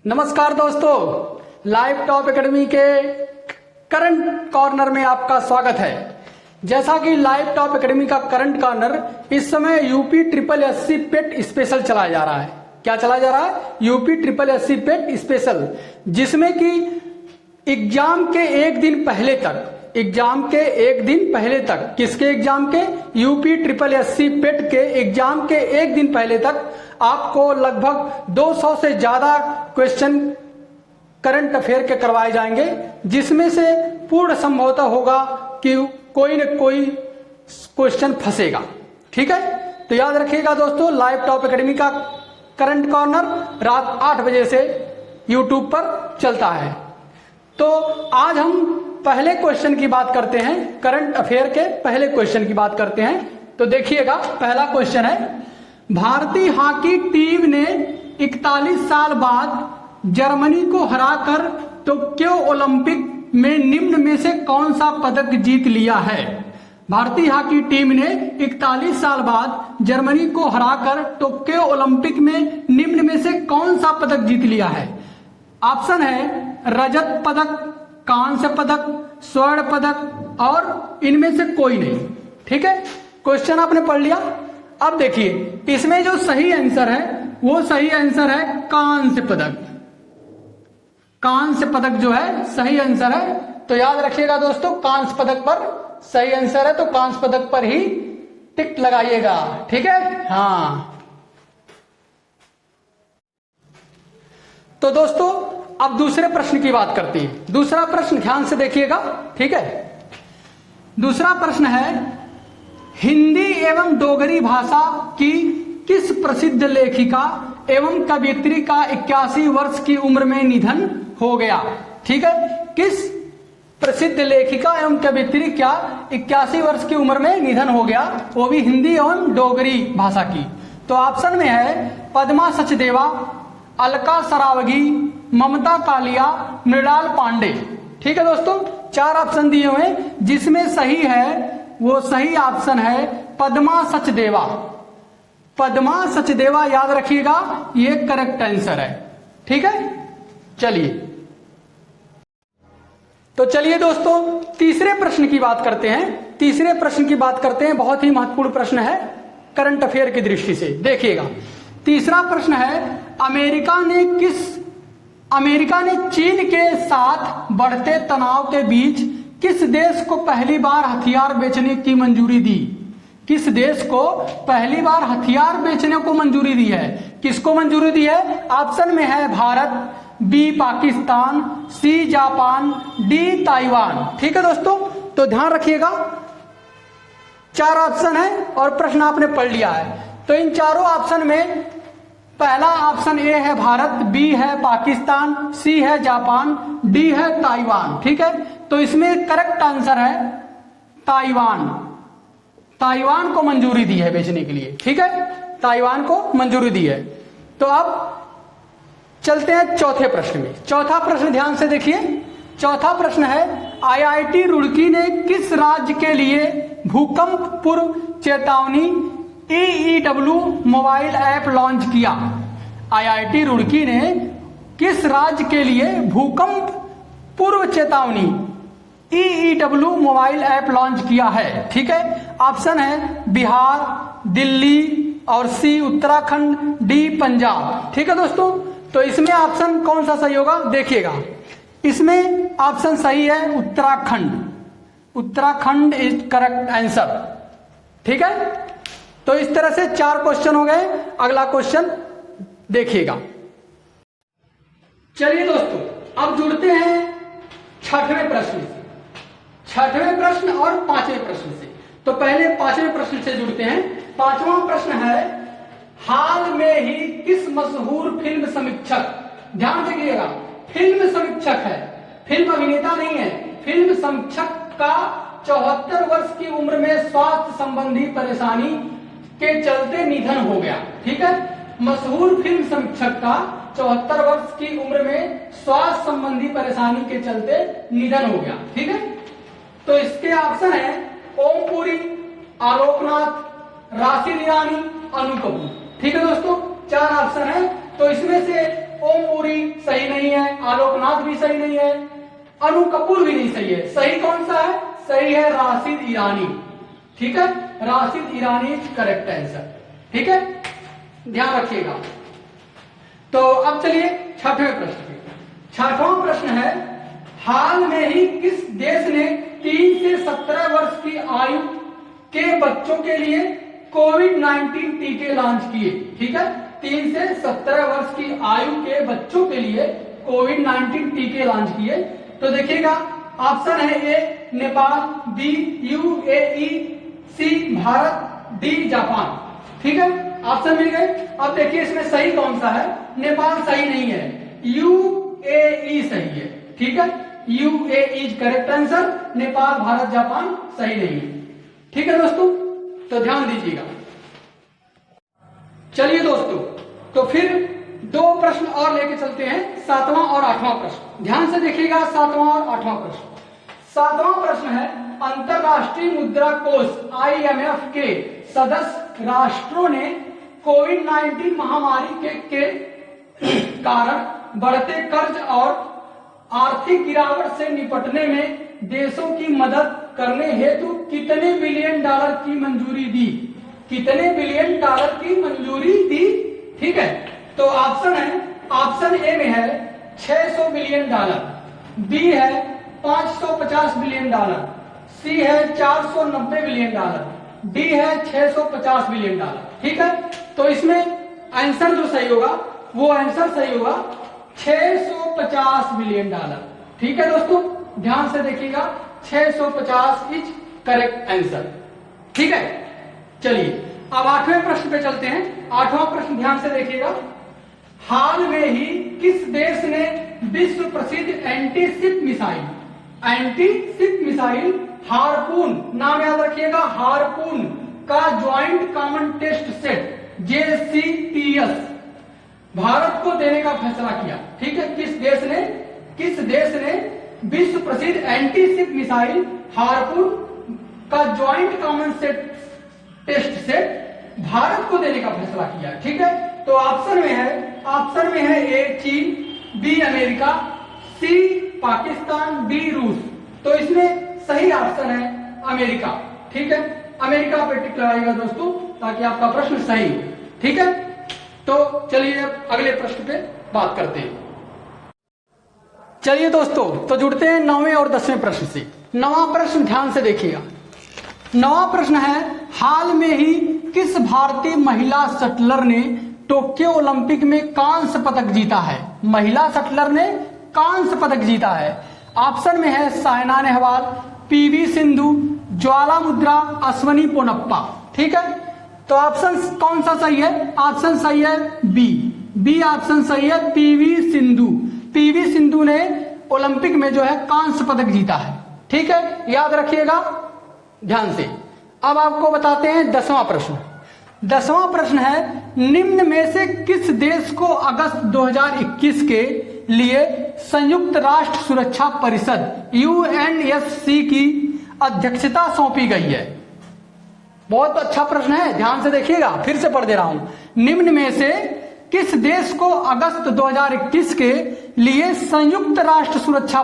नमस्कार दोस्तों, live top academy के करंट कॉर्नर में आपका स्वागत है। जैसा कि लाइव टॉप एकेडमी का करंट कॉर्नर इस समय यूपी ट्रिपल एससी पेट स्पेशल चलाया जा रहा है। क्या चलाया जा रहा है? यूपी ट्रिपल एससी पेट स्पेशल, जिसमें कि एग्जाम के एक दिन पहले तक किसके एग्जाम के? यूपी ट्रिपल एससी पेट के एग्जाम के एक दिन पहले तक आपको लगभग 200 से ज्यादा क्वेश्चन करंट अफेयर के करवाए जाएंगे, जिसमें से पूर्ण संभवतः होगा कि कोई न कोई क्वेश्चन फंसेगा। ठीक है, तो याद रखिएगा दोस्तों, लाइव टॉप एकेडमी का करंट कॉर्नर रात 8 बजे से यूट्यूब पर चलता है। तो आज हम पहले क्वेश्चन की बात करते हैं, करंट अफेयर के पहले क्वेश्चन की बात करते हैं। तो देखिएगा, पहला क्वेश्चन है, भारतीय हॉकी टीम ने 41 साल बाद जर्मनी को हराकर टोक्यो ओलंपिक में निम्न में से कौन सा पदक जीत लिया है? भारतीय हॉकी टीम ने 41 साल बाद जर्मनी को हराकर टोक्यो ओलंपिक में निम्न में से कौन सा पदक जीत लिया है? ऑप्शन है रजत पदक, कांस्य पदक, स्वर्ण पदक और इनमें से कोई नहीं। ठीक है, क्वेश्चन आपने पढ़ लिया। अब देखिए, इसमें जो सही आंसर है वो सही आंसर है कांस्य पदक। कांस्य पदक जो है सही आंसर है। तो याद रखिएगा दोस्तों, कांस्य पदक पर सही आंसर है, तो कांस्य पदक पर ही टिक लगाइएगा। ठीक है, हाँ। तो दोस्तों अब दूसरे प्रश्न की बात करते हैं। दूसरा प्रश्न ध्यान से देखिएगा। ठीक है, दूसरा प्रश्न है, हिंदी एवं डोगरी भाषा की किस प्रसिद्ध लेखिका एवं कवयित्री का 81 वर्ष की उम्र में निधन हो गया? ठीक है, किस प्रसिद्ध लेखिका एवं कवयित्री क्या 81 वर्ष की उम्र में निधन हो गया, वो भी हिंदी एवं डोगरी भाषा की? तो ऑप्शन में है पद्मा सचदेवा, अलका सरावगी, ममता कालिया, मृणाल पांडे। ठीक है दोस्तों, 4 ऑप्शन दिए हुए हैं, जिसमें सही है वो सही ऑप्शन है पद्मा सचदेवा। पद्मा सचदेवा याद रखिएगा, ये करेक्ट आंसर है। ठीक है, चलिए तो चलिए दोस्तों तीसरे प्रश्न की बात करते हैं। तीसरे प्रश्न की बात करते हैं, बहुत ही महत्वपूर्ण प्रश्न है करंट अफेयर की दृष्टि से। देखिएगा, तीसरा प्रश्न है, अमेरिका ने चीन के साथ बढ़ते तनाव के बीच किस देश को पहली बार हथियार बेचने की मंजूरी दी? किस देश को पहली बार हथियार बेचने को मंजूरी दी है? किसको मंजूरी दी है? ऑप्शन में है Bharat, B Pakistan, C Japan, D Taiwan. ठीक है दोस्तों, तो ध्यान रखिएगा, 4 ऑप्शन है और प्रश्न आपने पढ़ लिया है। तो इन चारों ऑप्शन में पहला ऑप्शन ए है भारत, बी है पाकिस्तान, सी है जापान, डी है ताइवान। ठीक है, तो इसमें करेक्ट आंसर है ताइवान। ताइवान को मंजूरी दी है बेचने के लिए। ठीक है, ताइवान को मंजूरी दी है। तो अब चलते हैं चौथे प्रश्न में। चौथा प्रश्न ध्यान से देखिए। चौथा प्रश्न है, आईआईटी रुड़की ने किस राज्य के लिए भूकंप पूर्व चेतावनी EEW मोबाइल ऐप लॉन्च किया? आईआईटी रुड़की ने किस राज्य के लिए भूकंप पूर्व चेतावनी EEW मोबाइल ऐप लॉन्च किया है? ठीक है, ऑप्शन है बिहार, दिल्ली और सी उत्तराखंड, डी पंजाब। ठीक है दोस्तों, तो इसमें ऑप्शन कौन सा सही होगा? देखिएगा, इसमें ऑप्शन सही है Uttarakhand. Uttarakhand is correct answer. ठीक है, तो इस तरह से 4 क्वेश्चन हो गए। अगला क्वेश्चन देखिएगा। चलिए दोस्तों, अब जुड़ते हैं 6वें प्रश्न से। 6वें प्रश्न और 5वें प्रश्न से। तो पहले 5वें प्रश्न से जुड़ते हैं। 5वां प्रश्न है, हाल में ही किस मशहूर फिल्म समीक्षक, ध्यान देखिएगा, फिल्म समीक्षक है, फिल्म अभिनेता नहीं है, फिल्म समीक्षक का 74 वर्ष की उम्र में स्वास्थ्य संबंधी परेशानी के चलते निधन हो गया? ठीक है, मशहूर फिल्म समीक्षक का 74 वर्ष की उम्र में स्वास्थ्य संबंधी परेशानी के चलते निधन हो गया। ठीक है, तो इसके ऑप्शन है ओम पुरी, आलोकनाथ, राशिद ईरानी, अनु कपूर। ठीक है दोस्तों, 4 ऑप्शन है, तो इसमें से ओम पुरी सही आलोकनाथ भी सही नहीं है, अनु कपूर भी नहीं सही है। सही कौन सा है? सही है राशिद ईरानी। ठीक है, राशिद ईरानी इज करेक्ट आंसर। ठीक है, ध्यान रखिएगा। तो अब चलिए छठवें प्रश्न पे। छठवां प्रश्न है, हाल में ही किस देश ने 3 से 17 वर्ष की आयु के बच्चों के लिए कोविड-19 टीके लॉन्च किए? ठीक है, 3 से 17 वर्ष की आयु के बच्चों के लिए कोविड-19 टीके लॉन्च किए। तो देखिएगा, ऑप्शन है ए नेपाल, बी यूएई, सी भारत, डी जापान। ठीक है, ऑप्शन मिल गए। अब देखिए इसमें सही कौन सा है? नेपाल सही नहीं है, यूएई सही है। ठीक है, UAE is correct answer. Nepal, Bharat, Japan सही नहीं है। ठीक है दोस्तों, तो ध्यान दीजिएगा। चलिए दोस्तों, तो फिर 2 प्रश्न और लेके चलते हैं, 7वां और 8वां प्रश्न। ध्यान से देखिएगा 7वां और 8वां प्रश्न। 7वां प्रश्न है, अंतरराष्ट्रीय मुद्रा कोष IMF के सदस्य राष्ट्रों ने कोविड-19 महामारी के कारण बढ़ते कर्ज और आर्थिक गिरावट से निपटने में देशों की मदद करने हेतु कितने बिलियन डॉलर की मंजूरी दी? कितने बिलियन डॉलर की मंजूरी दी? ठीक है, तो ऑप्शन है, ऑप्शन ए में है 600 बिलियन डॉलर, बी है 550 बिलियन डॉलर, सी है 490 बिलियन डॉलर, डी है 650 बिलियन डॉलर। ठीक है, तो इसमें आंसर जो सही होगा वो आंसर सही होगा 650 बिलियन डॉलर। ठीक है दोस्तों, ध्यान से देखिएगा, 650 इज करेक्ट आंसर। ठीक है, चलिए अब 8वें प्रश्न पे चलते हैं। 8वां प्रश्न ध्यान से देखिएगा, हाल में ही किस देश ने विश्व प्रसिद्ध एंटी-शिप मिसाइल हार्पून, नाम याद रखिएगा, हार्पून का joint common test set JCTS Bharat को देने का फैसला किया? ठीक है, किस देश ने विश्व प्रसिद्ध एंटी-शिप मिसाइल हार्पून का joint common test set Bharat को देने का फैसला किया? ठीक है, तो ऑप्शन में है ए चीन, बी अमेरिका, सी पाकिस्तान, डी रूस। तो इसमें सही ऑप्शन है अमेरिका। ठीक है, अमेरिका पे टिक लगाइएगा दोस्तों, ताकि आपका प्रश्न सही हो। ठीक है, तो चलिए अगले प्रश्न पे बात करते हैं। चलिए दोस्तों, तो जुड़ते हैं 9वें और 10वें प्रश्न से। 9वां प्रश्न ध्यान से देखिएगा। 9वां प्रश्न है, हाल में ही किस भारतीय महिला शटलर ने टोक्यो ओलंपिक में कांस्य पदक जीता है? महिला शटलर ने कांस्य पदक जीता है। ऑप्शन में है साइना नेहवाल, PV सिंधु, ज्वाला मुद्रा, अश्वनी पोनप्पा। ठीक है, तो ऑप्शन कौन सा सही है? ऑप्शन सही है बी ऑप्शन सही है, PV सिंधु ने ओलंपिक में जो है कांस्य पदक जीता है। ठीक है, याद रखिएगा ध्यान से। अब आपको बताते हैं 10वां प्रश्न। 10वां प्रश्न है, निम्न में से किस देश को अगस्त 2021 के लिए संयुक्त राष्ट्र सुरक्षा परिषद UNSC की अध्यक्षता सौंपी गई है? बहुत अच्छा प्रश्न है, ध्यान से देखिएगा, फिर से पढ़ दे रहा हूं। निम्न में से किस देश को अगस्त 2021 के लिए संयुक्त राष्ट्र सुरक्षा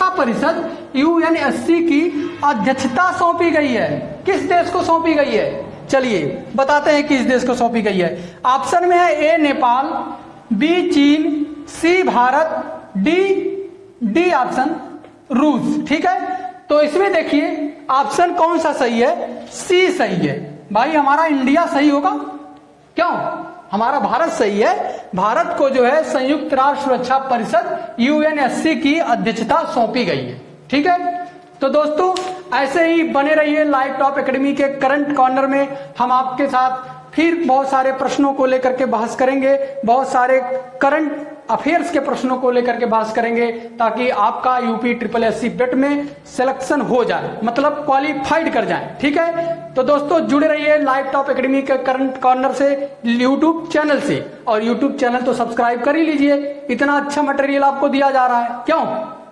परिषद UNSC की अध्यक्षता सौंपी गई है? किस देश को सौंपी गई है? चलिए बताते हैं किस देश को सौंपी गई है। ऑप्शन में है ए नेपाल, बी चीन, सी भारत, डी ऑप्शन रूस। ठीक है, तो इसमें देखिए ऑप्शन कौन सा सही है? सी सही है। भाई हमारा इंडिया सही होगा, क्यों? हमारा भारत सही है। भारत को जो है संयुक्त राष्ट्र सुरक्षा परिषद UNSC की अध्यक्षता सौंपी गई है। ठीक है, तो दोस्तों ऐसे ही बने रहिए लाइव टॉप एकेडमी के करंट कॉर्नर में। हम आपके साथ फिर बहुत सारे प्रश्नों को लेकर के बहस करेंगे, बहुत सारे करंट अफेयर्स के प्रश्नों को लेकर के बहस करेंगे, ताकि आपका यूपी SSSC बेट में सिलेक्शन हो जाए, मतलब क्वालिफाइड कर जाए। ठीक है, तो दोस्तों जुड़े रहिए लाइव टॉप एकेडमी के करंट कॉर्नर से यूट्यूब चैनल से, और यूट्यूब चैनल तो सब्सक्राइब कर ही लीजिए, इतना अच्छा मटेरियल आपको दिया जा रहा है, क्यों?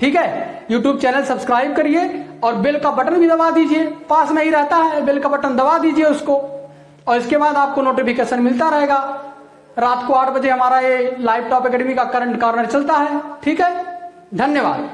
ठीक है, यूट्यूब चैनल सब्सक्राइब करिए और बेल का बटन भी दबा दीजिए, पास में ही रहता है, बेल का बटन दबा दीजिए उसको, और इसके बाद आपको नोटिफिकेशन मिलता रहेगा रात को 8 बजे हमारा ये लाइव टॉप एकेडमी का करंट कॉर्नर चलता है। ठीक है, धन्यवाद।